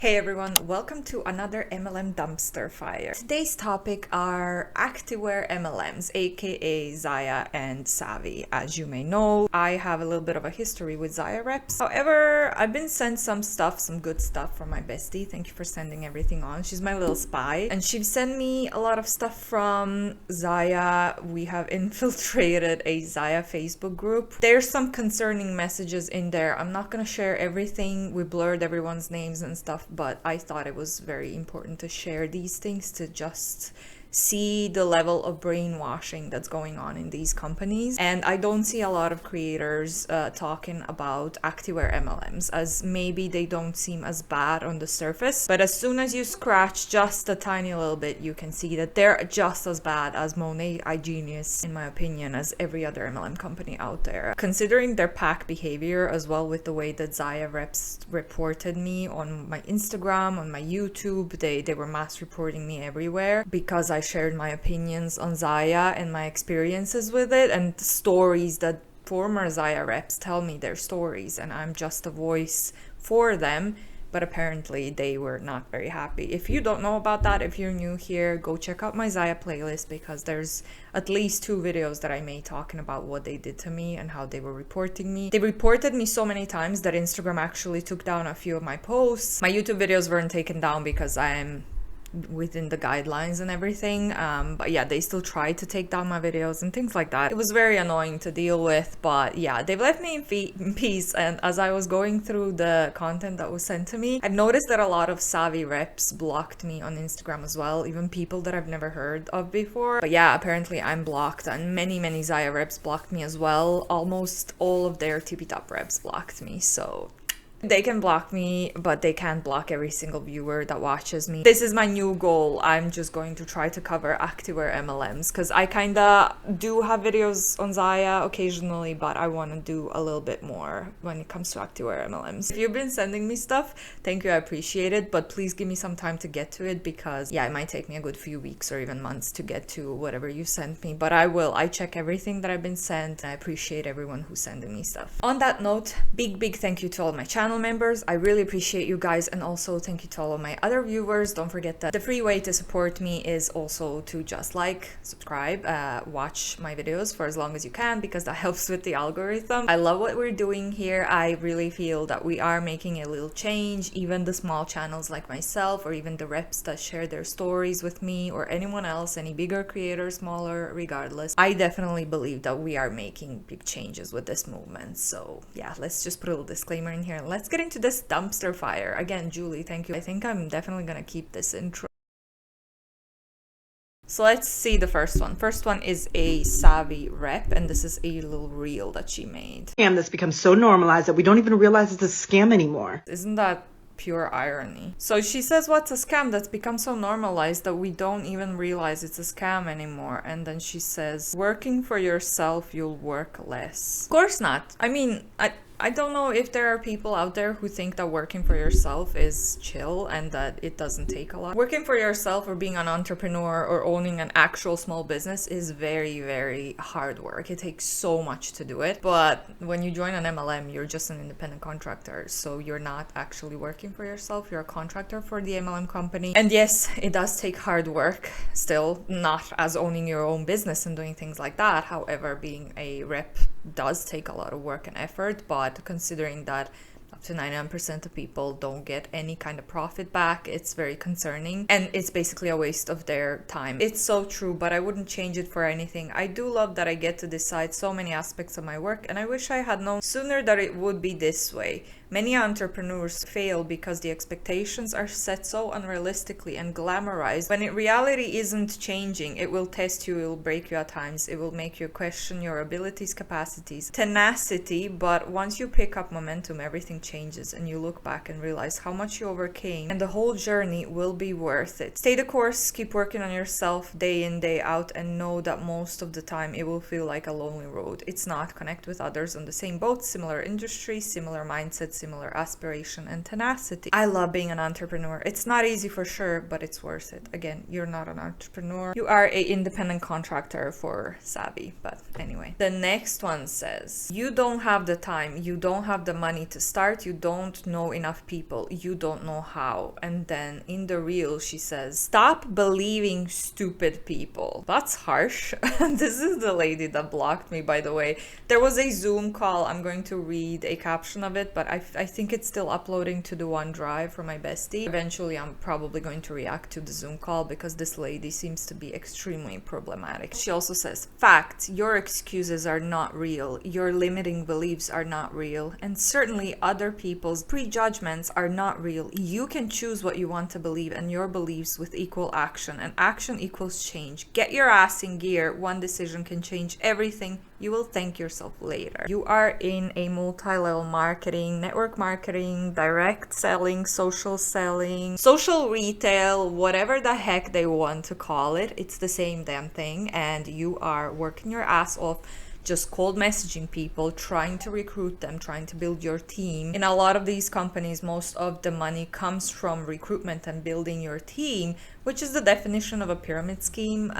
Hey everyone, welcome to another MLM dumpster fire. Today's topic are activewear MLMs, aka ZYIA and Savvi. As you may know, I have a little bit of a history with ZYIA reps. However, I've been sent some good stuff from my bestie. Thank you for sending everything on. She's my little spy. And she sent me a lot of stuff from ZYIA. We have infiltrated a ZYIA Facebook group. There's some concerning messages in there. I'm not gonna share everything. We blurred everyone's names and stuff, but I thought it was very important to share these things to just see the level of brainwashing that's going on in these companies. And I don't see a lot of creators talking about activewear MLMs, as maybe they don't seem as bad on the surface, but as soon as you scratch just a tiny little bit, you can see that they're just as bad as Monet, iGenius, in my opinion, as every other MLM company out there. Considering their pack behavior as well, with the way that ZYIA reps reported me on my Instagram, on my YouTube, they were mass reporting me everywhere because I shared my opinions on ZYIA and my experiences with it, and the stories that former ZYIA reps tell me their stories, and I'm just a voice for them. But apparently they were not very happy. If you don't know about that, if you're new here, go check out my ZYIA playlist, because there's at least 2 videos that I made talking about what they did to me and how they were reporting me. They reported me so many times that Instagram actually took down a few of my posts. My YouTube videos weren't taken down because I'm within the guidelines and everything, but yeah, they still tried to take down my videos and things like that. It was very annoying to deal with, but yeah, they've left me in peace. And as I was going through the content that was sent to me, I've noticed that a lot of Savvi reps blocked me on Instagram as well, even people that I've never heard of before. But yeah, apparently I'm blocked, and many ZYIA reps blocked me as well. Almost all of their TP Top reps blocked me, so they can block me, but they can't block every single viewer that watches me. This is my new goal. I'm just going to try to cover activewear MLMs, because I kinda do have videos on ZYIA occasionally, but I want to do a little bit more when it comes to activewear MLMs. If you've been sending me stuff, thank you, I appreciate it, but please give me some time to get to it, because yeah, it might take me a good few weeks or even months to get to whatever you sent me, but I will. I check everything that I've been sent, and I appreciate everyone who's sending me stuff. On that note, big thank you to all my channel members. I really appreciate you guys, and also thank you to all of my other viewers. Don't forget that the free way to support me is also to just like, subscribe, watch my videos for as long as you can, because that helps with the algorithm. I love what we're doing here. I really feel that we are making a little change. Even the small channels like myself, or even the reps that share their stories with me, or anyone else, any bigger creator, smaller, regardless, I definitely believe that we are making big changes with this movement. So yeah, let's just put a little disclaimer in here and let's get into this dumpster fire. Again, Julie, thank you. I think I'm definitely gonna keep this intro. So let's see the first one. First one is a Savvi rep, and this is a little reel that she made. Scam that's become so normalized that we don't even realize it's a scam anymore. Isn't that pure irony? So she says, what's a scam that's become so normalized that we don't even realize it's a scam anymore? And then she says, working for yourself, you'll work less. Of course not. I mean, I don't know if there are people out there who think that working for yourself is chill and that it doesn't take a lot. Working for yourself, or being an entrepreneur, or owning an actual small business is very hard work. It takes so much to do it. But when you join an MLM, you're just an independent contractor. So you're not actually working for yourself. You're a contractor for the MLM company. And yes, it does take hard work still, not as owning your own business and doing things like that. However, being a rep does take a lot of work and effort, but considering that up to 99% of people don't get any kind of profit back, it's very concerning, and it's basically a waste of their time. It's so true, but I wouldn't change it for anything. I do love that I get to decide so many aspects of my work, and I wish I had known sooner that it would be this way. Many entrepreneurs fail because the expectations are set so unrealistically and glamorized, when in reality isn't changing. It will test you, it will break you at times, it will make you question your abilities, capacities, tenacity, but once you pick up momentum, everything changes, and you look back and realize how much you overcame, and the whole journey will be worth it. Stay the course, keep working on yourself day in, day out, and know that most of the time it will feel like a lonely road. It's not. Connect with others on the same boat, similar industry, similar mindsets, similar aspiration and tenacity. I love being an entrepreneur. It's not easy for sure, but it's worth it. Again, you're not an entrepreneur. You are an independent contractor for Savvi. But anyway, the next one says, you don't have the time, you don't have the money to start, you don't know enough people, you don't know how. And then in the reel, she says, stop believing stupid people. That's harsh. This is the lady that blocked me, by the way. There was a Zoom call. I'm going to read a caption of it, but I think it's still uploading to the OneDrive for my bestie. Eventually, I'm probably going to react to the Zoom call because this lady seems to be extremely problematic. She also says, fact, your excuses are not real, your limiting beliefs are not real, and certainly other people's prejudgments are not real. You can choose what you want to believe and your beliefs with equal action, and action equals change. Get your ass in gear. One decision can change everything. You will thank yourself later. You are in a multi-level marketing, network marketing, direct selling, social retail, whatever the heck they want to call it. It's the same damn thing, and you are working your ass off just cold messaging people, trying to recruit them, trying to build your team. In a lot of these companies, most of the money comes from recruitment and building your team, which is the definition of a pyramid scheme.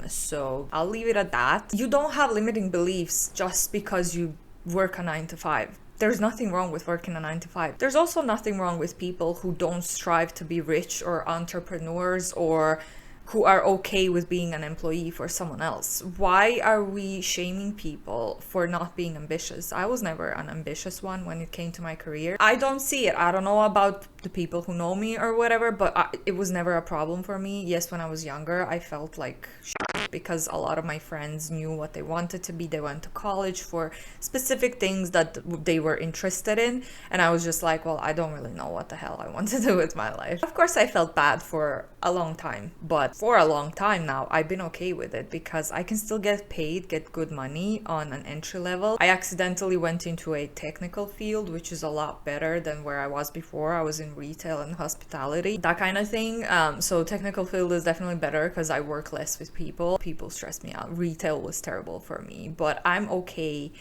So I'll leave it at that. You don't have limiting beliefs just because you work a 9 to 5. There's nothing wrong with working a 9 to 5. There's also nothing wrong with people who don't strive to be rich or entrepreneurs or who are okay with being an employee for someone else. Why are we shaming people for not being ambitious? I was never an ambitious one when it came to my career. I don't see it. I don't know about the people who know me or whatever, but it was never a problem for me. Yes, when I was younger, I felt like shit because a lot of my friends knew what they wanted to be. They went to college for specific things that they were interested in. And I was just like, well, I don't really know what the hell I want to do with my life. Of course, I felt bad for a long time, but for a long time now, I've been okay with it because I can still get paid, get good money on an entry level. I accidentally went into a technical field, which is a lot better than where I was before. I was in retail and hospitality, that kind of thing. So technical field is definitely better because I work less with people. People stress me out. Retail was terrible for me, but I'm okay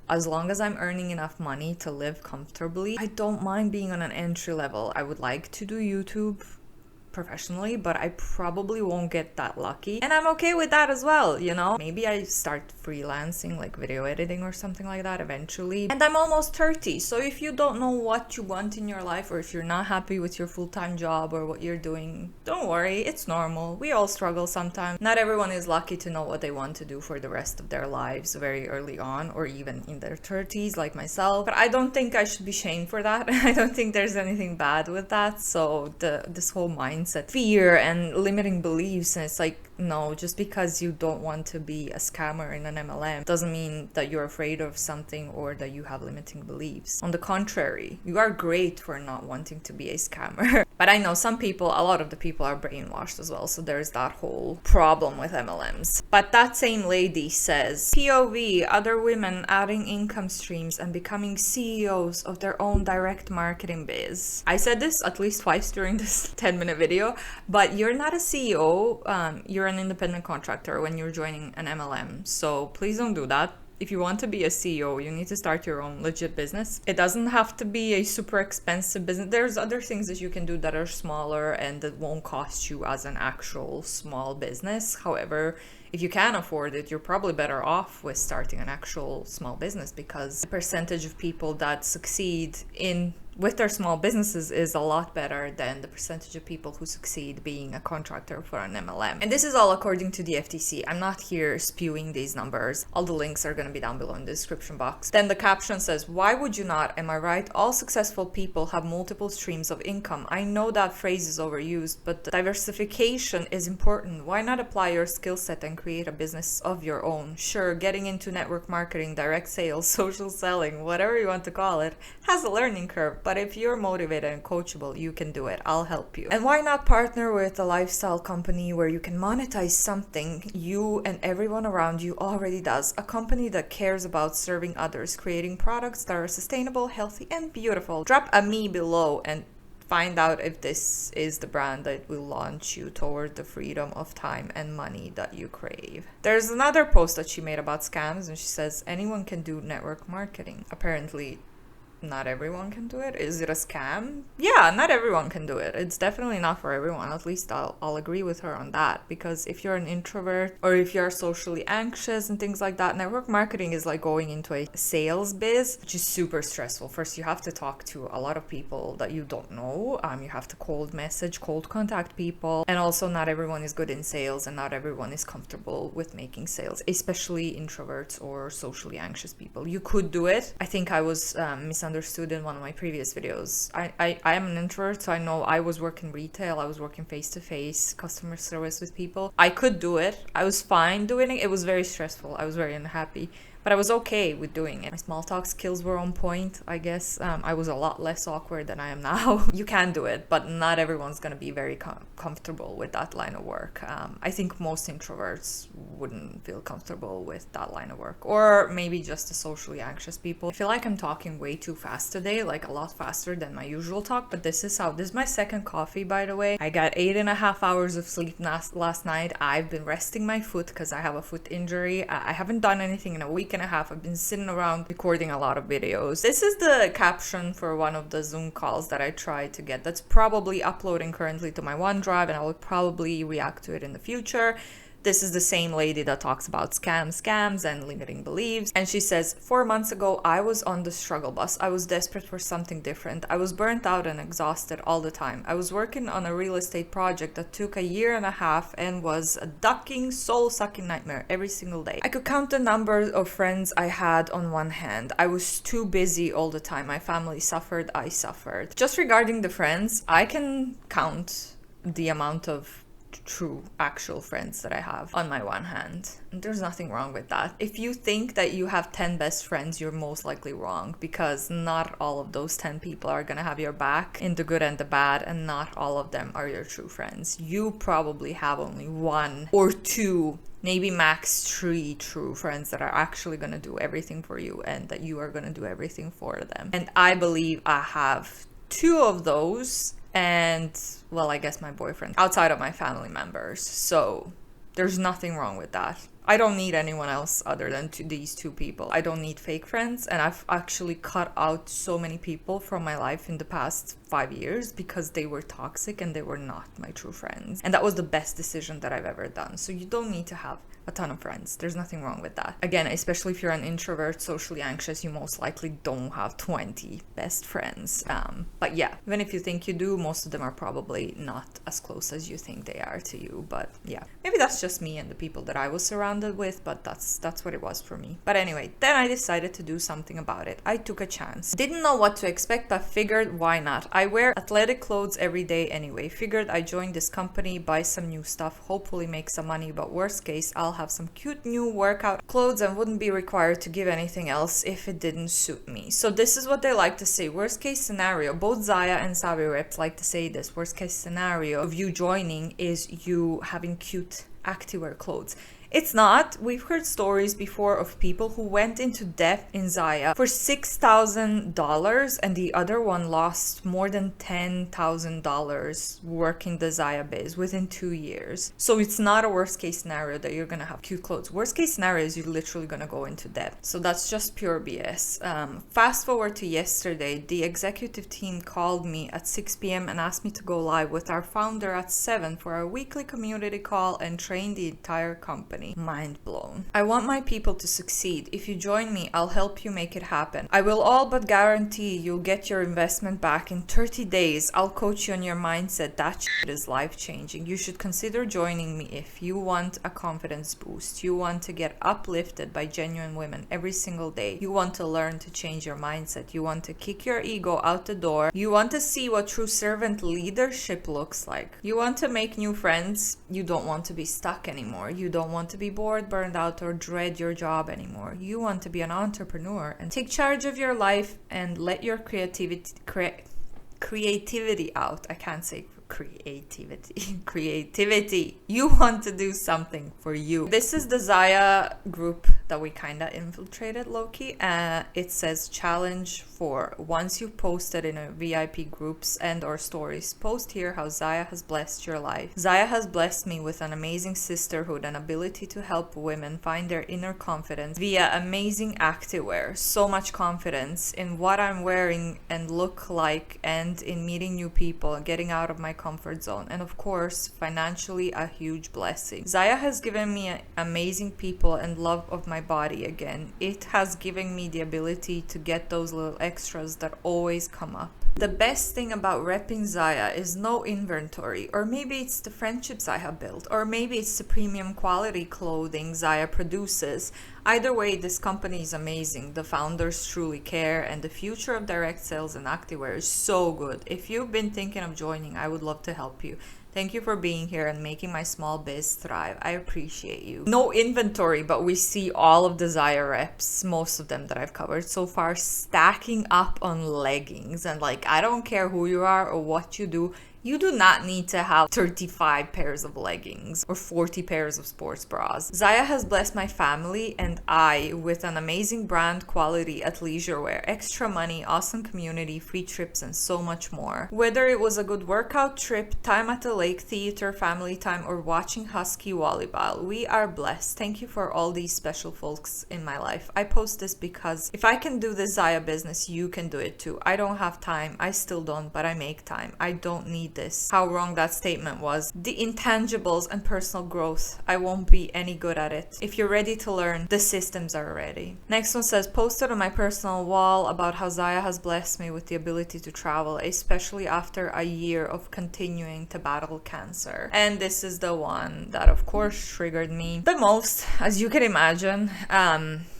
as long as I'm earning enough money to live comfortably. I don't mind being on an entry level. I would like to do YouTube professionally, but I probably won't get that lucky, and I'm okay with that as well, you know. Maybe I start freelancing, like video editing or something like that eventually. And I'm almost 30, so if you don't know what you want in your life, or if you're not happy with your full-time job or what you're doing, don't worry, it's normal. We all struggle sometimes. Not everyone is lucky to know what they want to do for the rest of their lives very early on, or even in their 30s like myself, but I don't think I should be shamed for that. I don't think there's anything bad with that. So this whole mindset, fear and limiting beliefs, and it's like, no, just because you don't want to be a scammer in an MLM doesn't mean that you're afraid of something or that you have limiting beliefs. On the contrary, you are great for not wanting to be a scammer. But I know some people, a lot of the people are brainwashed as well, so there's that whole problem with MLMs. But that same lady says, POV, other women adding income streams and becoming CEOs of their own direct marketing biz. I said this at least twice during this 10-minute video, but you're not a CEO, you're an independent contractor when you're joining an MLM, so please don't do that. If you want to be a CEO, you need to start your own legit business. It doesn't have to be a super expensive business. There's other things that you can do that are smaller and that won't cost you as an actual small business. However, if you can afford it, you're probably better off with starting an actual small business, because the percentage of people that succeed with their small businesses is a lot better than the percentage of people who succeed being a contractor for an MLM. And this is all according to the FTC. I'm not here spewing these numbers. All the links are going to be down below in the description box. Then the caption says, why would you not? Am I right? All successful people have multiple streams of income. I know that phrase is overused, but diversification is important. Why not apply your skill set and create a business of your own? Sure, getting into network marketing, direct sales, social selling, whatever you want to call it, has a learning curve. But if you're motivated and coachable, you can do it. I'll help you. And why not partner with a lifestyle company where you can monetize something you and everyone around you already does? A company that cares about serving others, creating products that are sustainable, healthy, and beautiful. Drop a me below and find out if this is the brand that will launch you toward the freedom of time and money that you crave. There's another post that she made about scams, and she says anyone can do network marketing. Apparently not everyone can do it. Is it a scam? Yeah, not everyone can do it. It's definitely not for everyone. At least I'll agree with her on that, because if you're an introvert or if you're socially anxious and things like that, network marketing is like going into a sales biz, which is super stressful. First, you have to talk to a lot of people that you don't know. You have to cold contact people, and also not everyone is good in sales, and not everyone is comfortable with making sales, especially introverts or socially anxious people. You could do it. I think I was misunderstood in one of my previous videos. I am an introvert, so I know I was working retail, I was working face-to-face customer service with people. I could do it. I was fine doing it. It was very stressful. I was very unhappy, but I was okay with doing it. My small talk skills were on point, I guess. I was a lot less awkward than I am now. You can do it, but not everyone's going to be very comfortable with that line of work. I think most introverts wouldn't feel comfortable with that line of work, or maybe just the socially anxious people. I feel like I'm talking way too fast today, like a lot faster than my usual talk, but this is my second coffee, by the way. I got 8.5 hours of sleep last night. I've been resting my foot because I have a foot injury. I haven't done anything in a week and a half. I've been sitting around recording a lot of videos. This is the caption for one of the Zoom calls that I tried to get. That's probably uploading currently to my OneDrive, and I will probably react to it in the future. This is the same lady that talks about scams and limiting beliefs. And she says, 4 months ago, I was on the struggle bus. I was desperate for something different. I was burnt out and exhausted all the time. I was working on a real estate project that took 1.5 years and was a soul-sucking nightmare every single day. I could count the number of friends I had on one hand. I was too busy all the time. My family suffered. I suffered. Just regarding the friends, I can count the amount of true actual friends that I have on my one hand. And there's nothing wrong with that. If you think that you have 10 best friends, you're most likely wrong, because not all of those 10 people are gonna have your back in the good and the bad, and not all of them are your true friends. You probably have only 1 or 2, maybe max 3 true friends that are actually gonna do everything for you, and that you are gonna do everything for them. And I believe I have 2 of those, and well, I guess my boyfriend, outside of my family members. So there's nothing wrong with that. I don't need anyone else other than these 2 people. I don't need fake friends, and I've actually cut out so many people from my life in the past 5 years because they were toxic and they were not my true friends. And that was the best decision that I've ever done. So you don't need to have a ton of friends. There's nothing wrong with that. Again, especially if you're an introvert, socially anxious, you most likely don't have 20 best friends. But yeah, even if you think you do, most of them are probably not as close as you think they are to you. But yeah, maybe that's just me and the people that I was surrounded with, but that's what it was for me. But anyway, then I decided to do something about it. I took a chance. Didn't know what to expect, but figured, why not? I wear athletic clothes every day anyway. Figured I join this company, buy some new stuff, hopefully make some money, but worst case, I'll have some cute new workout clothes and wouldn't be required to give anything else if it didn't suit me. So this is what they like to say. Worst case scenario, both ZYIA and Savvi reps like to say this. Worst case scenario of you joining is you having cute activewear clothes. It's not. We've heard stories before of people who went into debt in ZYIA for $6,000, and the other one lost more than $10,000 working the ZYIA biz within 2 years. So it's not a worst case scenario that you're gonna have cute clothes. Worst case scenario is you're literally gonna go into debt. So that's just pure BS. Fast forward to yesterday, the executive team called me at 6 p.m. and asked me to go live with our founder at 7 for our weekly community call and train the entire company. Mind blown. I want my people to succeed. If you join me, I'll help you make it happen. I will all but guarantee you'll get your investment back in 30 days. I'll coach you on your mindset. That shit is life-changing. You should consider joining me if you want a confidence boost. You want to get uplifted by genuine women every single day. You want to learn to change your mindset. You want to kick your ego out the door. You want to see what true servant leadership looks like. You want to make new friends. You don't want to be stuck anymore. You don't want to be bored, burned out, or dread your job anymore. You want to be an entrepreneur and take charge of your life and let your creativity creativity out. I can't say creativity. Creativity. You want to do something for you. This is the ZYIA group that we kind of infiltrated, low-key. It says challenge for once you've posted in a VIP groups and or stories, post here how ZYIA has blessed your life. ZYIA has blessed me with an amazing sisterhood and ability to help women find their inner confidence via amazing activewear. So much confidence in what I'm wearing and look like, and in meeting new people and getting out of my comfort zone, and of course financially a huge blessing. ZYIA has given me amazing people and love of my body again. It has given me the ability to get those little extras that always come up. The best thing about repping ZYIA is no inventory, or maybe it's the friendships I have built, or maybe it's the premium quality clothing ZYIA produces. Either way, this company is amazing. The founders truly care, and the future of direct sales and activewear is so good. If you've been thinking of joining, I would love to help you. Thank you for being here and making my small biz thrive. I appreciate you. No inventory, but we see all of the ZYIA reps, most of them that I've covered so far, stacking up on leggings. And like, I don't care who you are or what you do, you do not need to have 35 pairs of leggings or 40 pairs of sports bras. ZYIA has blessed my family and I with an amazing brand quality athleisure wear, extra money, awesome community, free trips, and so much more. Whether it was a good workout trip, time at the lake, theater, family time, or watching Husky volleyball, we are blessed. Thank you for all these special folks in my life. I post this because if I can do this ZYIA business, you can do it too. I don't have time. I still don't, but I make time. I don't need this. How wrong that statement was. The intangibles and personal growth, I won't be any good at it. If you're ready to learn, the systems are ready. Next one says, posted on my personal wall about how ZYIA has blessed me with the ability to travel, especially after a year of continuing to battle cancer. And this is the one that of course triggered me the most, as you can imagine.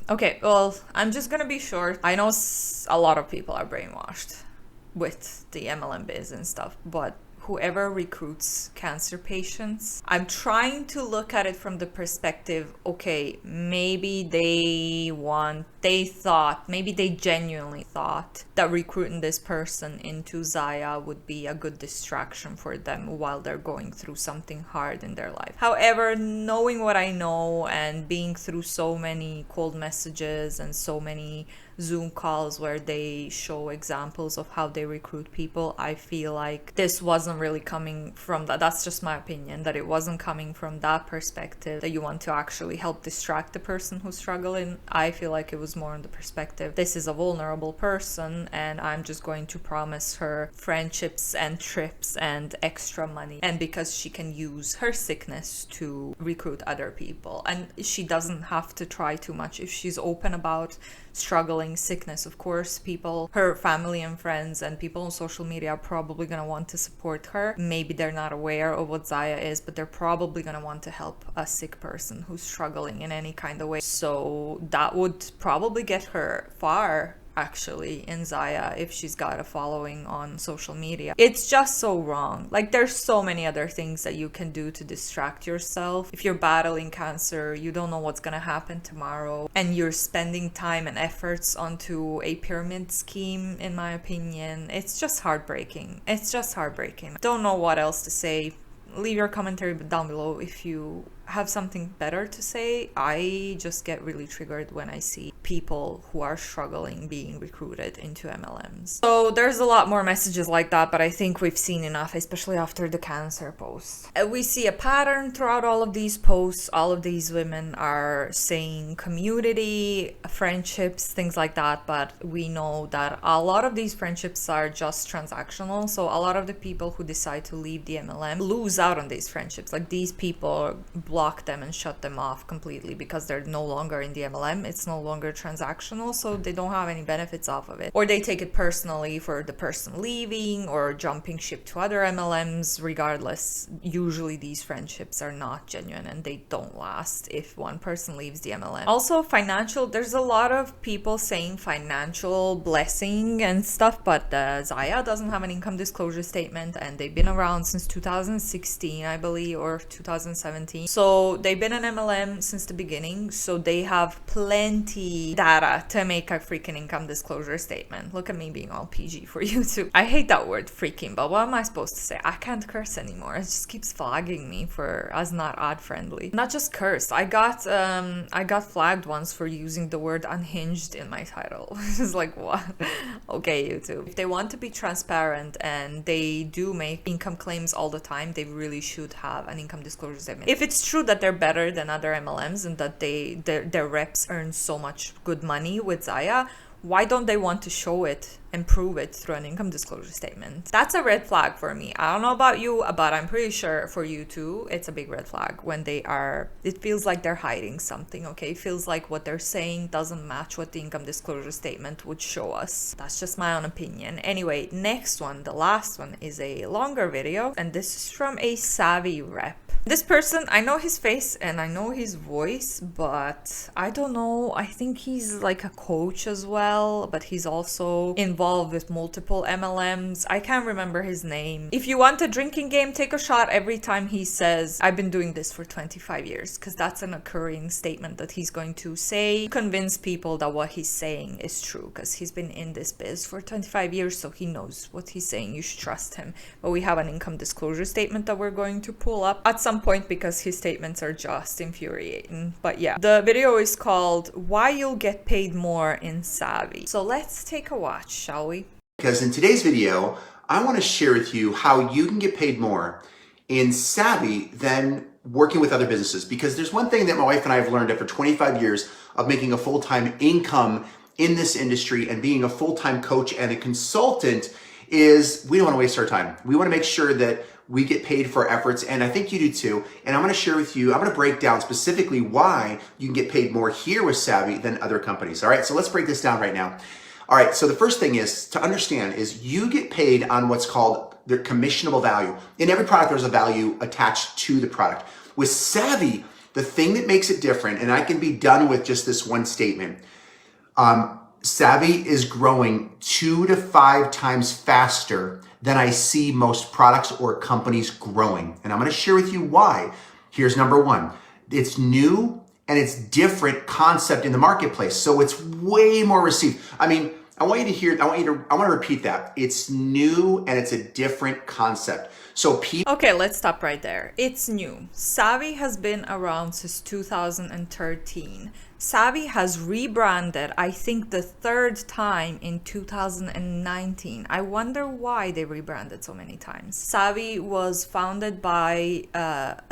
Okay, well, I'm just gonna be short. I know a lot of people are brainwashed with the MLM biz and stuff, but whoever recruits cancer patients, I'm trying to look at it from the perspective, okay, maybe maybe they genuinely thought that recruiting this person into ZYIA would be a good distraction for them while they're going through something hard in their life. However, knowing what I know and being through so many cold messages and so many Zoom calls where they show examples of how they recruit people, I feel like this wasn't really coming from that. That's just my opinion, that it wasn't coming from that perspective, that you want to actually help distract the person who's struggling. I feel like it was more on the perspective, this is a vulnerable person and I'm just going to promise her friendships and trips and extra money, and because she can use her sickness to recruit other people, and she doesn't have to try too much. If she's open about struggling sickness, of course people, her family and friends and people on social media are probably going to want to support her. Maybe they're not aware of what ZYIA is, but they're probably going to want to help a sick person who's struggling in any kind of way. So that would probably get her far actually in ZYIA if she's got a following on social media. It's just so wrong. Like, there's so many other things that you can do to distract yourself. If you're battling cancer, you don't know what's gonna happen tomorrow, and you're spending time and efforts onto a pyramid scheme, in my opinion, it's just heartbreaking. It's just heartbreaking. Don't know what else to say. Leave your commentary down below if you have something better to say. I just get really triggered when I see people who are struggling being recruited into MLMs. So there's a lot more messages like that, but I think we've seen enough, especially after the cancer post. We see a pattern throughout all of these posts. All of these women are saying community, friendships, things like that, but we know that a lot of these friendships are just transactional. So a lot of the people who decide to leave the MLM lose out on these friendships. Like, these people block them and shut them off completely because they're no longer in the MLM. It's no longer transactional, so they don't have any benefits off of it, or they take it personally for the person leaving or jumping ship to other MLMs. Regardless, usually these friendships are not genuine and they don't last if one person leaves the MLM. Also, financial, there's a lot of people saying financial blessing and stuff, but ZYIA doesn't have an income disclosure statement, and they've been around since 2016, I believe, or 2017. So So they've been an MLM since the beginning, so they have plenty data to make a freaking income disclosure statement. Look at me being all PG for YouTube. I hate that word freaking, but what am I supposed to say? I can't curse anymore. It just keeps flagging me for as not ad friendly. Not just curse. I got flagged once for using the word unhinged in my title. It's like, what? Okay, YouTube. If they want to be transparent and they do make income claims all the time, they really should have an income disclosure statement. If it's true that they're better than other MLMs and that their reps earn so much good money with ZYIA, why don't they want to show it and prove it through an income disclosure statement? That's a red flag for me. I don't know about you, but I'm pretty sure for you too, it's a big red flag when it feels like they're hiding something, okay? It feels like what they're saying doesn't match what the income disclosure statement would show us. That's just my own opinion. Anyway, next one, the last one, is a longer video, and this is from a Savvi rep. This person, I know his face and I know his voice, but I don't know. I think he's like a coach as well, but he's also involved with multiple MLMs. I can't remember his name. If you want a drinking game, take a shot every time he says, I've been doing this for 25 years, because that's an occurring statement that he's going to say, convince people that what he's saying is true, because he's been in this biz for 25 years, so he knows what he's saying. You should trust him. But we have an income disclosure statement that we're going to pull up at some point because his statements are just infuriating. But yeah, the video is called Why You'll Get Paid More in Savvi. So let's take a watch, shall we? Because in today's video, I want to share with you how you can get paid more in Savvi than working with other businesses. Because there's one thing that my wife and I have learned after 25 years of making a full-time income in this industry and being a full-time coach and a consultant is we don't want to waste our time. We want to make sure that we get paid for our efforts, and I think you do too. And I'm going to share with you, I'm going to break down specifically why you can get paid more here with Savvi than other companies. All right, so let's break this down right now. All right, so the first thing is to understand is you get paid on what's called their commissionable value. In every product, there's a value attached to the product. With Savvi, the thing that makes it different, and I can be done with just this one statement, Savvi is growing 2 to 5 times faster than I see most products or companies growing. And I'm going to share with you why. Here's number one. It's new and it's different concept in the marketplace. So it's way more received. I mean, I want to repeat that. It's new and it's a different concept. So people. Okay, let's stop right there. It's new. Savvi has been around since 2013. Savvi has rebranded, I think, the 3rd time in 2019. I wonder why they rebranded so many times. Savvi was founded by, I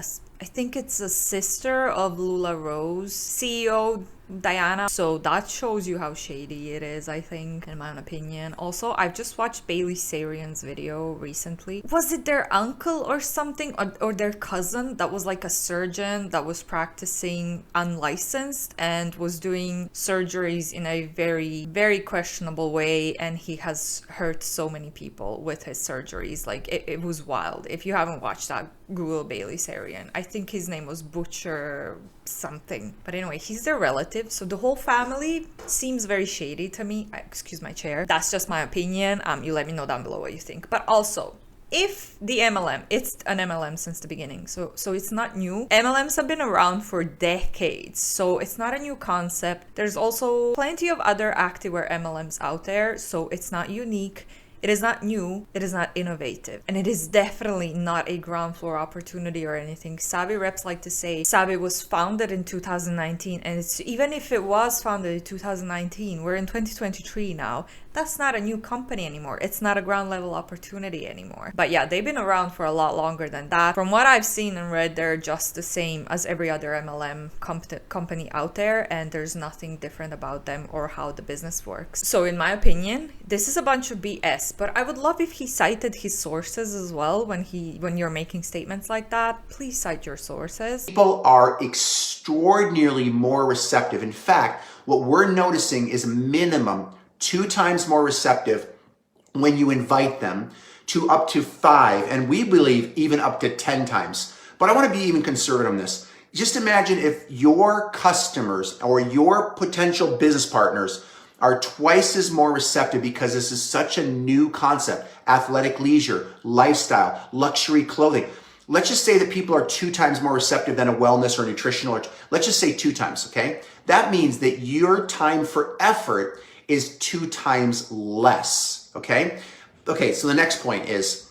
think it's a sister of Lula Rose, CEO Diana. So that shows you how shady it is, I think, in my own opinion. Also, I've just watched Bailey Sarian's video recently. Was it their uncle or something, or their cousin that was like a surgeon that was practicing unlicensed and was doing surgeries in a very, very questionable way, and he has hurt so many people with his surgeries. Like, it was wild. If you haven't watched that, Google Bailey Sarian. I think his name was Butcher something. But anyway, he's their relative. So the whole family seems very shady to me. Excuse my chair. That's just my opinion. You let me know down below what you think. But also, if the MLM, it's an MLM since the beginning. So it's not new. MLMs have been around for decades. So it's not a new concept. There's also plenty of other activewear MLMs out there. So it's not unique. It is not new, it is not innovative, and it is definitely not a ground floor opportunity or anything. Savvi reps like to say Savvi was founded in 2019, and it's even if it was founded in 2019, we're in 2023 now. That's not a new company anymore. It's not a ground level opportunity anymore. But yeah, they've been around for a lot longer than that. From what I've seen and read, they're just the same as every other MLM company out there, and there's nothing different about them or how the business works. So in my opinion, this is a bunch of BS, but I would love if he cited his sources as well when you're making statements like that. Please cite your sources. People are extraordinarily more receptive. In fact, what we're noticing is minimum 2 times more receptive when you invite them to up to 5, and we believe even up to 10 times. But I want to be even conservative on this. Just imagine if your customers or your potential business partners are twice as more receptive, because this is such a new concept. Athletic leisure, lifestyle, luxury clothing. let's just say that people are 2 times more receptive than a wellness or nutritional, or let's just say 2 times, okay? That means that your time for effort is 2 times less, okay? Okay, so the next point is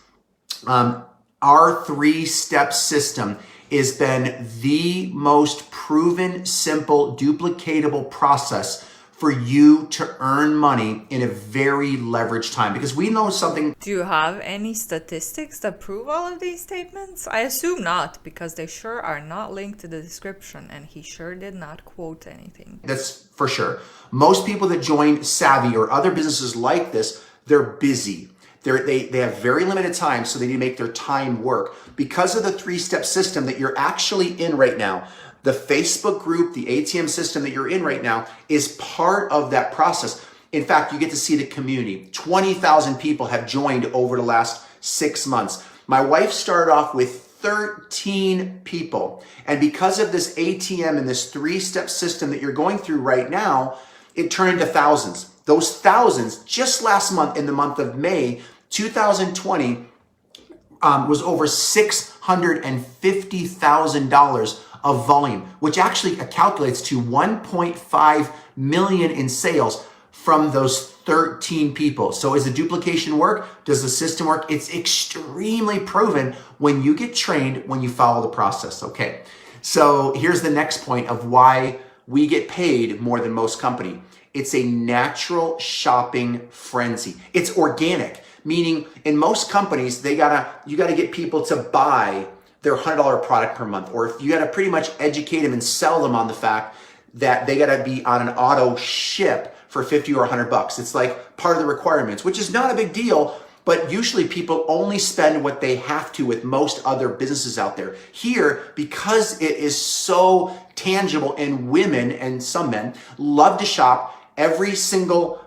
our 3-step system has been the most proven, simple, duplicatable process for you to earn money in a very leveraged time, because we know something. Do you have any statistics that prove all of these statements? I assume not, because they sure are not linked to the description, and he sure did not quote anything. That's for sure. Most people that join Savvy or other businesses like this, they're busy. They have very limited time, so they need to make their time work. Because of the 3-step system that you're actually in right now, the Facebook group, the ATM system that you're in right now is part of that process. In fact, you get to see the community. 20,000 people have joined over the last 6 months. My wife started off with 13 people. And because of this ATM and this 3-step system that you're going through right now, it turned into thousands. Those thousands, just last month, in the month of May 2020, was over $650,000 of volume, which actually calculates to 1.5 million in sales from those 13 people. So is the duplication work? Does the system work? It's extremely proven when you get trained, when you follow the process. Okay, so here's the next point of why we get paid more than most company. It's a natural shopping frenzy. It's organic, meaning in most companies, you gotta get people to buy their $100 product per month, or you gotta pretty much educate them and sell them on the fact that they gotta be on an auto ship for 50 or 100 bucks. It's like part of the requirements, which is not a big deal, but usually people only spend what they have to with most other businesses out there. Here, because it is so tangible, and women and some men love to shop every single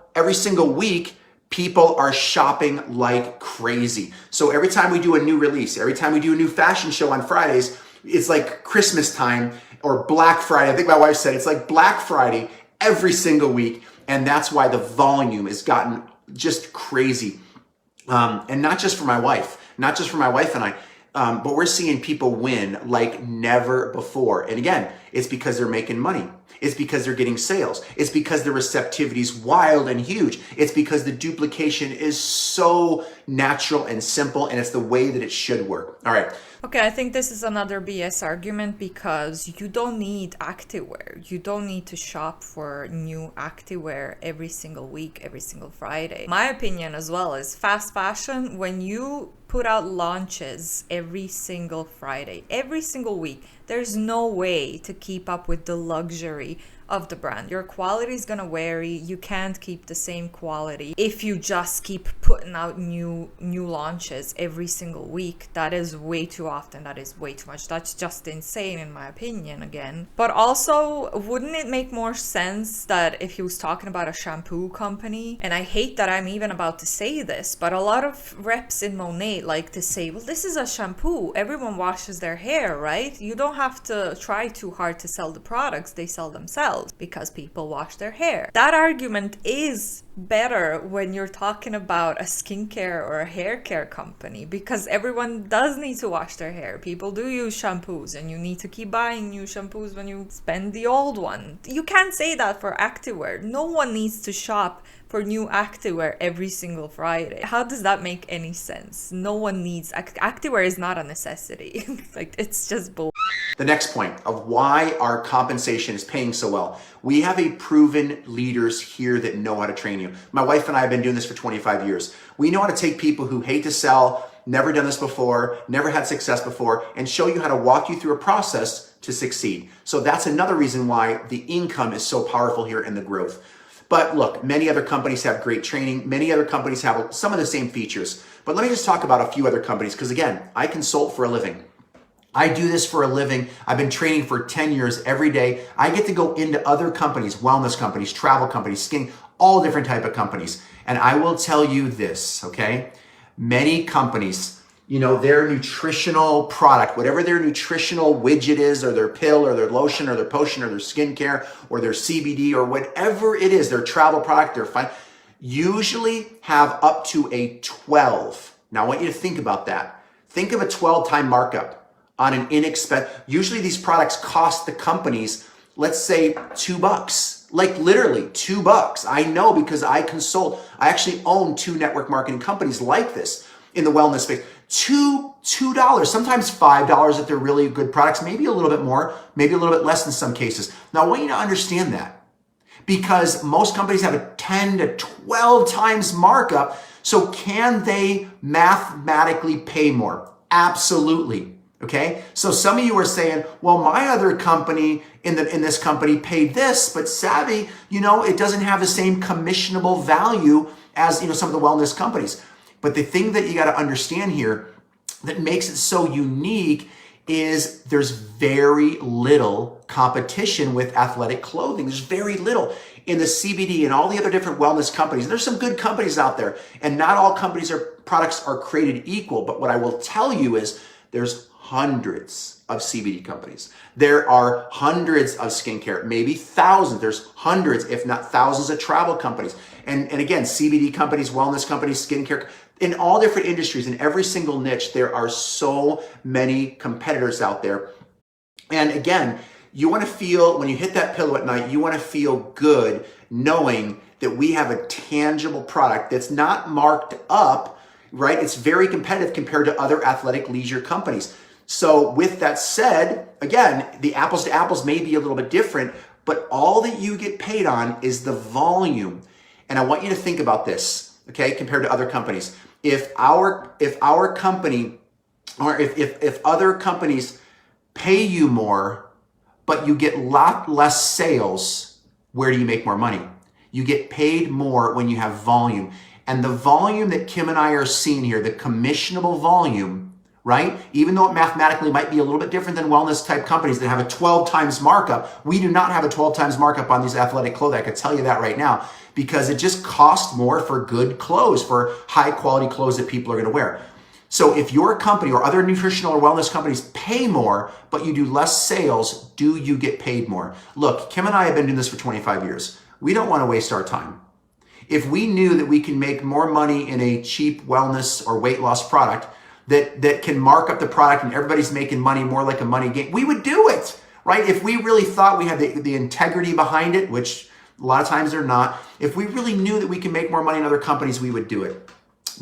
week, people are shopping like crazy. So every time we do a new release, every time we do a new fashion show on Fridays, it's like Christmas time or Black Friday. I think my wife said it's like Black Friday every single week. And that's why the volume has gotten just crazy. And not just for my wife and I, but we're seeing people win like never before. And again, it's because they're making money. It's because they're getting sales. It's because the receptivity is wild and huge. It's because the duplication is so natural and simple, and it's the way that it should work. All right. Okay, I think this is another BS argument, because you don't need activewear. You don't need to shop for new activewear every single week, every single Friday. My opinion as well is fast fashion, when you put out launches every single Friday, every single week, there's no way to keep up with the luxury of the brand. Your quality is gonna vary. You can't keep the same quality if you just keep putting out new launches every single week. That is way too often. That is way too much. That's just insane in my opinion, again. But also, wouldn't it make more sense that if he was talking about a shampoo company, and I hate that I'm even about to say this, but a lot of reps in Monet like to say, well, this is a shampoo. Everyone washes their hair, right? You don't have to try too hard to sell the products. They sell themselves because people wash their hair. That argument is better when you're talking about a skincare or a hair care company, because everyone does need to wash their hair. People do use shampoos, and you need to keep buying new shampoos when you spend the old one. You can't say that for activewear. No one needs to shop for new activewear every single Friday. How does that make any sense? No one needs activewear is not a necessity. Like, it's just bull. The next point of why our compensation is paying so well. We have a proven leaders here that know how to train you. My wife and I have been doing this for 25 years. We know how to take people who hate to sell, never done this before, never had success before, and show you how to walk you through a process to succeed. So that's another reason why the income is so powerful here in the growth. But look, many other companies have great training. Many other companies have some of the same features. But let me just talk about a few other companies, because again, I consult for a living. I do this for a living. I've been training for 10 years every day. I get to go into other companies, wellness companies, travel companies, skin, all different type of companies. And I will tell you this, okay? Many companies, their nutritional product, whatever their nutritional widget is, or their pill, or their lotion, or their potion, or their skincare, or their CBD, or whatever it is, their travel product, usually have up to a 12. Now I want you to think about that. Think of a 12-time markup. on an usually these products cost the companies, let's say $2, like literally $2. I know because I actually own 2 network marketing companies like this in the wellness space. $2, sometimes $5 if they're really good products, maybe a little bit more, maybe a little bit less in some cases. Now I want you to understand that because most companies have a 10 to 12 times markup. So can they mathematically pay more? Absolutely. Okay. So some of you are saying, well, my other company in this company paid this, but Savvi, it doesn't have the same commissionable value as, some of the wellness companies. But the thing that you got to understand here that makes it so unique is there's very little competition with athletic clothing. There's very little in the CBD and all the other different wellness companies. There's some good companies out there, and not all products are created equal. But what I will tell you is there's hundreds of CBD companies. There are hundreds of skincare, maybe thousands. There's hundreds, if not thousands of travel companies. And again, CBD companies, wellness companies, skincare, in all different industries, in every single niche, there are so many competitors out there. And again, you want to feel, when you hit that pillow at night, you want to feel good knowing that we have a tangible product that's not marked up, right? It's very competitive compared to other athletic leisure companies. So with that said, again, the apples to apples may be a little bit different, but all that you get paid on is the volume. And I want you to think about this, okay, compared to other companies. If our company, or if other companies pay you more, but you get a lot less sales, where do you make more money? You get paid more when you have volume. And the volume that Kim and I are seeing here, the commissionable volume, right? Even though it mathematically might be a little bit different than wellness type companies that have a 12 times markup, we do not have a 12 times markup on these athletic clothing. I can tell you that right now, because it just costs more for good clothes, for high quality clothes that people are going to wear. So if your company or other nutritional or wellness companies pay more, but you do less sales, do you get paid more? Look, Kim and I have been doing this for 25 years. We don't want to waste our time. If we knew that we can make more money in a cheap wellness or weight loss product that can mark up the product and everybody's making money more like a money game, we would do it, right? If we really thought we had the integrity behind it, which a lot of times they're not, if we really knew that we can make more money in other companies, we would do it.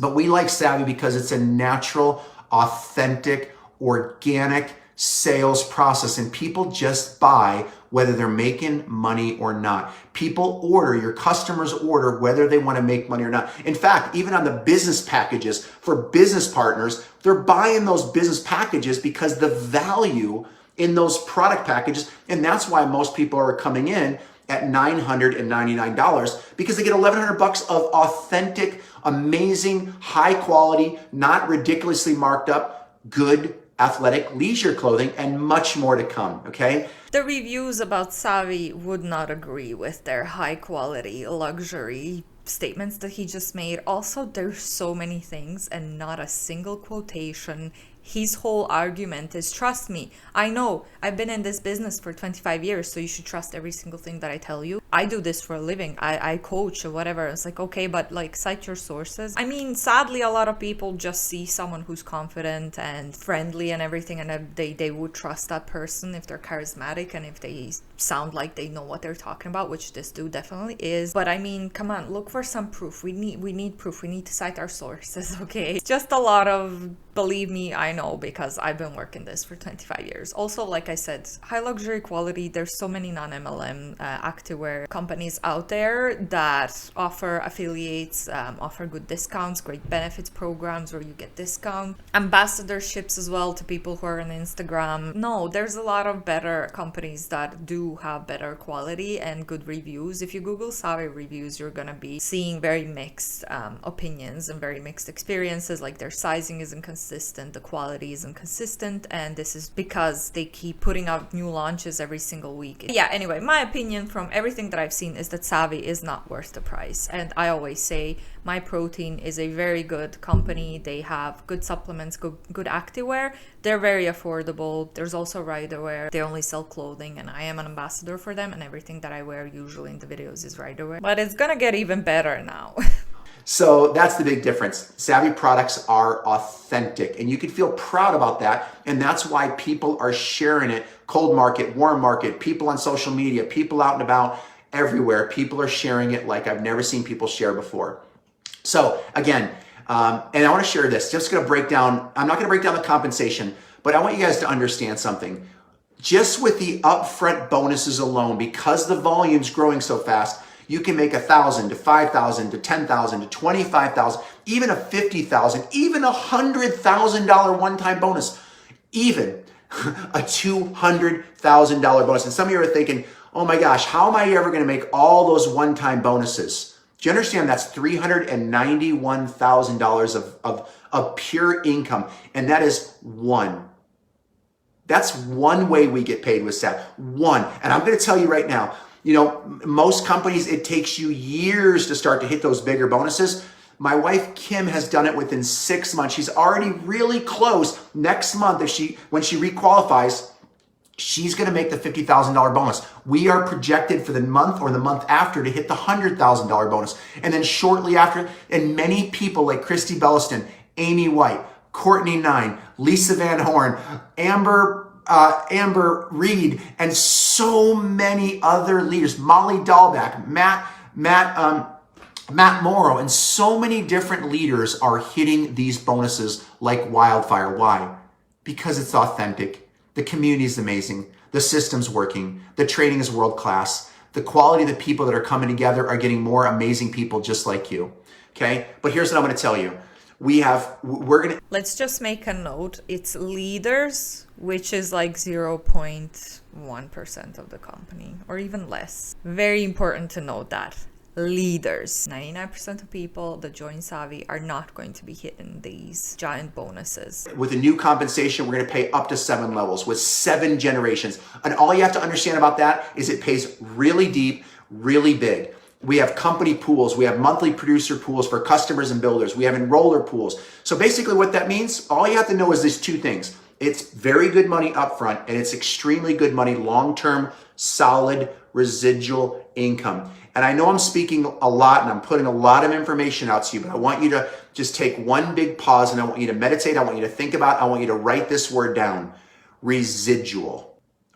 But we like Savvi because it's a natural, authentic, organic sales process, and people just buy whether they're making money or not. People order, your customers order whether they want to make money or not. In fact, even on the business packages for business partners, they're buying those business packages because the value in those product packages, and that's why most people are coming in at $999 because they get $1,100 of authentic, amazing, high quality, not ridiculously marked up, good athletic leisure clothing, and much more to come, okay? The reviews about Savvi would not agree with their high quality luxury statements that he just made. Also, there's so many things and not a single quotation. His whole argument is, trust me, I know, I've been in this business for 25 years, so you should trust every single thing that I tell you. I do this for a living. I coach or whatever. It's like, okay, but like, cite your sources. I mean, sadly, a lot of people just see someone who's confident and friendly and everything, and they would trust that person if they're charismatic and if they sound like they know what they're talking about, which this dude definitely is. But I mean, come on, look for some proof. We need proof. We need to cite our sources, okay? It's just a lot of, believe me, I know, because I've been working this for 25 years. Also, like I said, high luxury quality. There's so many non-MLM activewear companies out there that offer affiliates, offer good discounts, great benefits programs where you get discount, ambassadorships as well to people who are on Instagram. No, there's a lot of better companies that do have better quality and good reviews. If you Google Savvi reviews, you're gonna be seeing very mixed opinions and very mixed experiences. Like, their sizing isn't consistent, the quality isn't consistent, and this is because they keep putting out new launches every single week. Yeah, anyway, my opinion from everything that I've seen is that Savvi is not worth the price. And I always say My Protein is a very good company. They have good supplements, good activewear. They're very affordable. There's also riderwear. They only sell clothing, and I am an ambassador for them, and everything that I wear usually in the videos is riderwear. But it's gonna get even better now. So that's the big difference. Savvi products are authentic, and you can feel proud about that. And that's why people are sharing it. Cold market, warm market, people on social media, people out and about everywhere. People are sharing it like I've never seen people share before. So again, and I want to share this. Just going to break down, I'm not going to break down the compensation, but I want you guys to understand something. Just with the upfront bonuses alone, because the volume's growing so fast, you can make $1,000 to $5,000 to $10,000 to $25,000, even a $50,000, even a $100,000 one-time bonus, even a $200,000 bonus. And some of you are thinking, oh my gosh, how am I ever going to make all those one-time bonuses? Do you understand that's $391,000 of pure income? And that is one. That's one way we get paid with Savvi. One. And I'm going to tell you right now, you know, most companies, it takes you years to start to hit those bigger bonuses. My wife, Kim, has done it within 6 months. She's already really close. Next month, when she requalifies, she's going to make the $50,000 bonus. We are projected for the month or the month after to hit the $100,000 bonus. And then shortly after, and many people like Christy Belliston, Amy White, Courtney Nine, Lisa Van Horn, Amber Reed, and so many other leaders, Molly Dahlback, Matt Morrow, and so many different leaders are hitting these bonuses like wildfire. Why? Because it's authentic. The community is amazing. The system's working. The training is world class. The quality of the people that are coming together are getting more amazing people just like you. Okay? But here's what I'm going to tell you. Let's just make a note. It's leaders, which is like 0.1% of the company or even less. Very important to note that. Leaders. 99% of people that join Savvi are not going to be hitting these giant bonuses. With a new compensation, we're going to pay up to 7 levels with 7 generations. And all you have to understand about that is it pays really deep, really big. We have company pools. We have monthly producer pools for customers and builders. We have enroller pools. So basically what that means, all you have to know is these 2 things. It's very good money upfront, and it's extremely good money long-term, solid, residual income. And I know I'm speaking a lot and I'm putting a lot of information out to you, but I want you to just take one big pause and I want you to meditate. I want you to think about, I want you to write this word down, residual,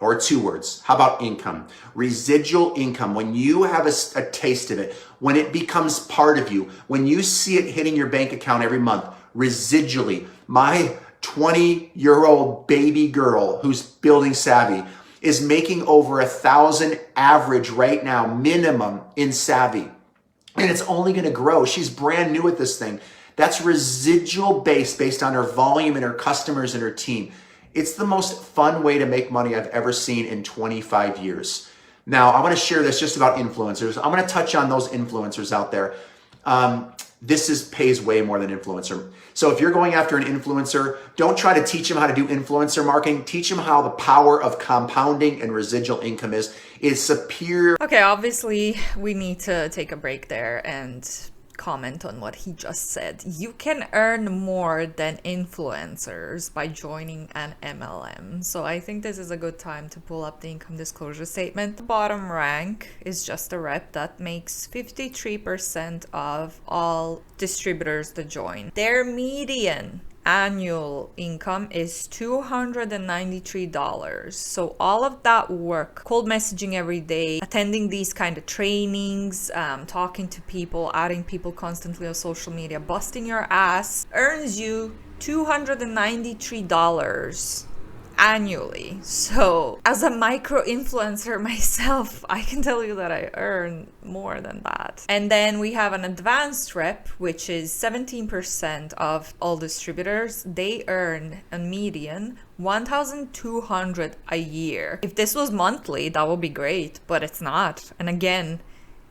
or 2 words. How about income? Residual income. When you have a taste of it, when it becomes part of you, when you see it hitting your bank account every month, residually, my 20-year-old baby girl who's building Savvi is making over 1,000 average right now, minimum in Savvi. And it's only going to grow. She's brand new at this thing. That's residual based on her volume and her customers and her team. It's the most fun way to make money I've ever seen in 25 years. Now, I want to share this just about influencers. I'm going to touch on those influencers out there. This pays way more than influencer. So if you're going after an influencer, don't try to teach them how to do influencer marketing. Teach them how the power of compounding and residual income is superior. Okay, obviously we need to take a break there and comment on what he just said. You can earn more than influencers by joining an MLM. So I think this is a good time to pull up the income disclosure statement. The bottom rank is just a rep that makes 53% of all distributors that join. Their median annual income is $293. So all of that work, cold messaging every day, attending these kind of trainings, talking to people, adding people constantly on social media, busting your ass, earns you $293 annually. So as a micro influencer myself, I can tell you that I earn more than that. And then we have an advanced rep, which is 17% of all distributors. They earn a median $1,200 a year. If this was monthly, that would be great, but it's not. And again,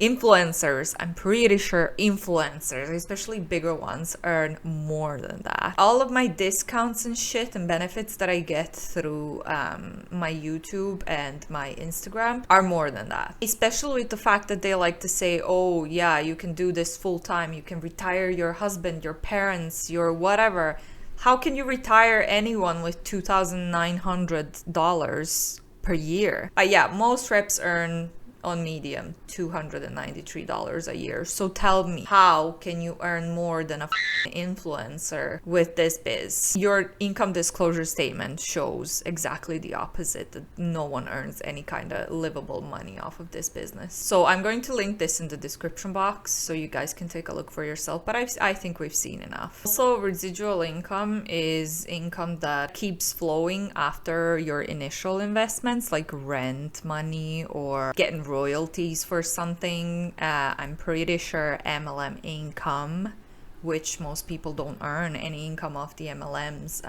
influencers, I'm pretty sure influencers, especially bigger ones, earn more than that. All of my discounts and shit and benefits that I get through my YouTube and my Instagram are more than that. Especially with the fact that they like to say, oh yeah, you can do this full time. You can retire your husband, your parents, your whatever. How can you retire anyone with $2,900 per year? Yeah, most reps earn on Medium, $293 a year. So tell me, how can you earn more than a influencer with this biz? Your income disclosure statement shows exactly the opposite, that no one earns any kind of livable money off of this business. So I'm going to link this in the description box so you guys can take a look for yourself, but I think we've seen enough. Also, residual income is income that keeps flowing after your initial investments, like rent money or getting royalties for something. I'm pretty sure MLM income, which most people don't earn any income off the MLMs,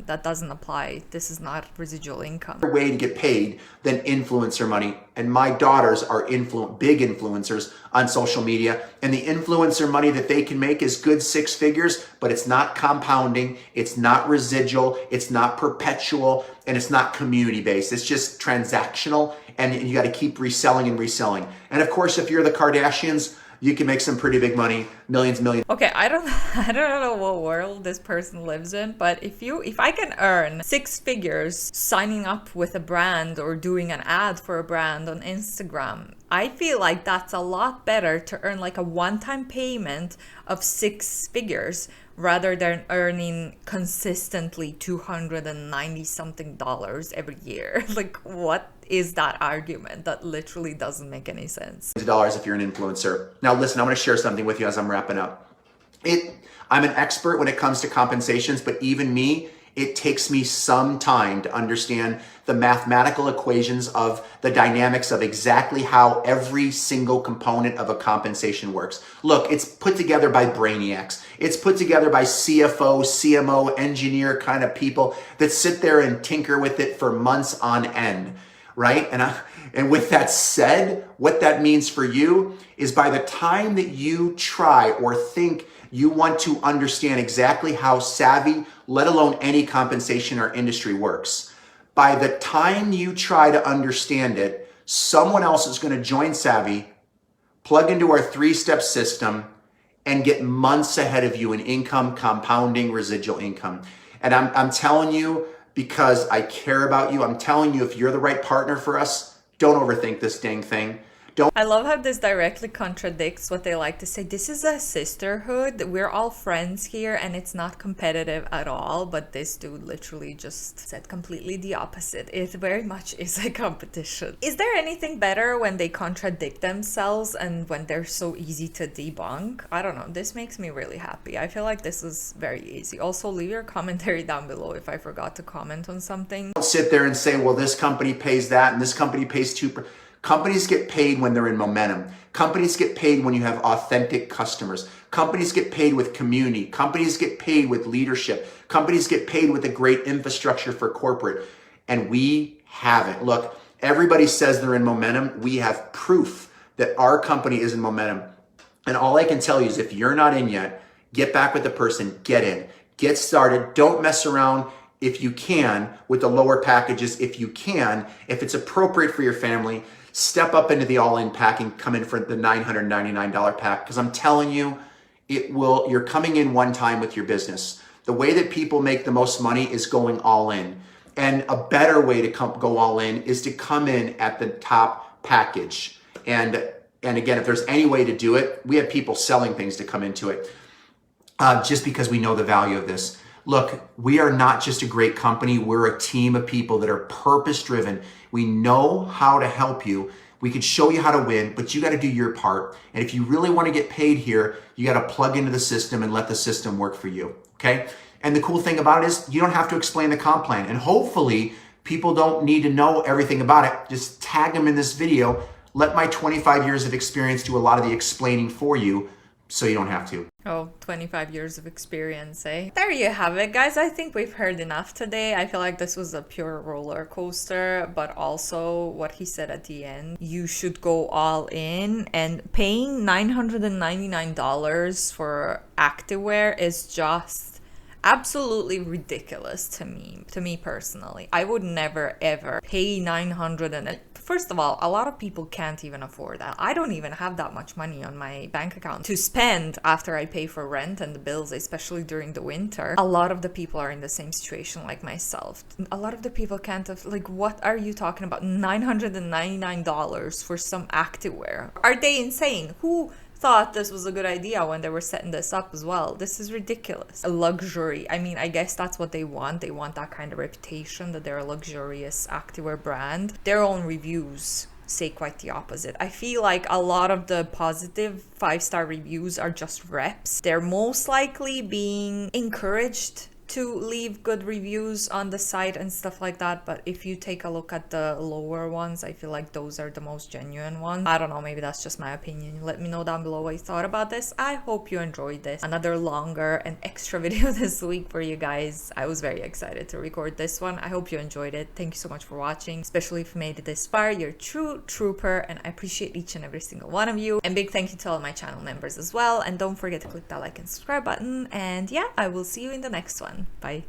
that doesn't apply. This is not residual income. Way to get paid than influencer money. And my daughters are big influencers on social media, and the influencer money that they can make is good 6 figures, but it's not compounding, it's not residual, it's not perpetual, and it's not community based. It's just transactional, and you got to keep reselling and reselling. And of course, if you're the Kardashians, you can make some pretty big money, millions. Okay, I don't know what world this person lives in, but if I can earn 6 figures signing up with a brand or doing an ad for a brand on Instagram, I feel like that's a lot better to earn like a one-time payment of 6 figures rather than earning consistently $290 something every year. Like, what is that argument? That literally doesn't make any sense. Dollars if you're an influencer. Now listen, I'm going to share something with you as I'm wrapping up. I'm an expert when it comes to compensations, but even me, it takes me some time to understand the mathematical equations of the dynamics of exactly how every single component of a compensation works. Look, it's put together by brainiacs. It's put together by CFO, CMO, engineer kind of people that sit there and tinker with it for months on end, right? And with that said, what that means for you is by the time that you try or think you want to understand exactly how Savvy, let alone any compensation or industry works, by the time you try to understand it, someone else is going to join Savvy, plug into our 3-step system, and get months ahead of you in income, compounding, residual income. And I'm telling you, because I care about you, I'm telling you, if you're the right partner for us, don't overthink this dang thing. I love how this directly contradicts what they like to say. This is a sisterhood. We're all friends here and it's not competitive at all. But this dude literally just said completely the opposite. It very much is a competition. Is there anything better when they contradict themselves and when they're so easy to debunk? I don't know. This makes me really happy. I feel like this is very easy. Also, leave your commentary down below if I forgot to comment on something. Don't sit there and say, well, this company pays that and this company pays 2%. Companies get paid when they're in momentum. Companies get paid when you have authentic customers. Companies get paid with community. Companies get paid with leadership. Companies get paid with a great infrastructure for corporate. And we haven't. Look, everybody says they're in momentum. We have proof that our company is in momentum. And all I can tell you is if you're not in yet, get back with the person, get in, get started. Don't mess around. If you can, with the lower packages, if you can, if it's appropriate for your family, step up into the all-in pack and come in for the $999 pack, because I'm telling you, you're coming in one time with your business. The way that people make the most money is going all in. And a better way to go all in is to come in at the top package. And again, if there's any way to do it, we have people selling things to come into it just because we know the value of this. Look, we are not just a great company. We're a team of people that are purpose-driven. We know how to help you. We can show you how to win, but you got to do your part. And if you really want to get paid here, you got to plug into the system and let the system work for you, okay? And the cool thing about it is you don't have to explain the comp plan. And hopefully, people don't need to know everything about it. Just tag them in this video. Let my 25 years of experience do a lot of the explaining for you, so you don't have to. Oh, 25 years of experience, eh? There you have it, guys. I think we've heard enough today. I feel like this was a pure roller coaster, but also what he said at the end, you should go all in, and paying $999 for activewear is just Absolutely ridiculous to me personally. I would never ever pay 900 and first of all, a lot of people can't even afford that. I don't even have that much money on my bank account to spend after I pay for rent and the bills, especially during the winter. A lot of the people are in the same situation like myself. A lot of the people can't like, what are you talking about? $999 for some activewear. Are they insane? Who thought this was a good idea when they were setting this up as well? This is ridiculous. A luxury. I mean, I guess that's what they want. They want that kind of reputation that they're a luxurious activewear brand. Their own reviews say quite the opposite. I feel like a lot of the positive 5-star reviews are just reps. They're most likely being encouraged to leave good reviews on the site and stuff like that, but if you take a look at the lower ones, I feel like those are the most genuine ones. I don't know, maybe that's just my opinion. Let me know down below what you thought about this. I hope you enjoyed this. Another longer and extra video this week for you guys. I was very excited to record this one. I hope you enjoyed it. Thank you so much for watching, especially if you made it this far. You're a true trooper, and I appreciate each and every single one of you. And big thank you to all my channel members as well, and don't forget to click that like and subscribe button. And yeah, I will see you in the next one. Bye.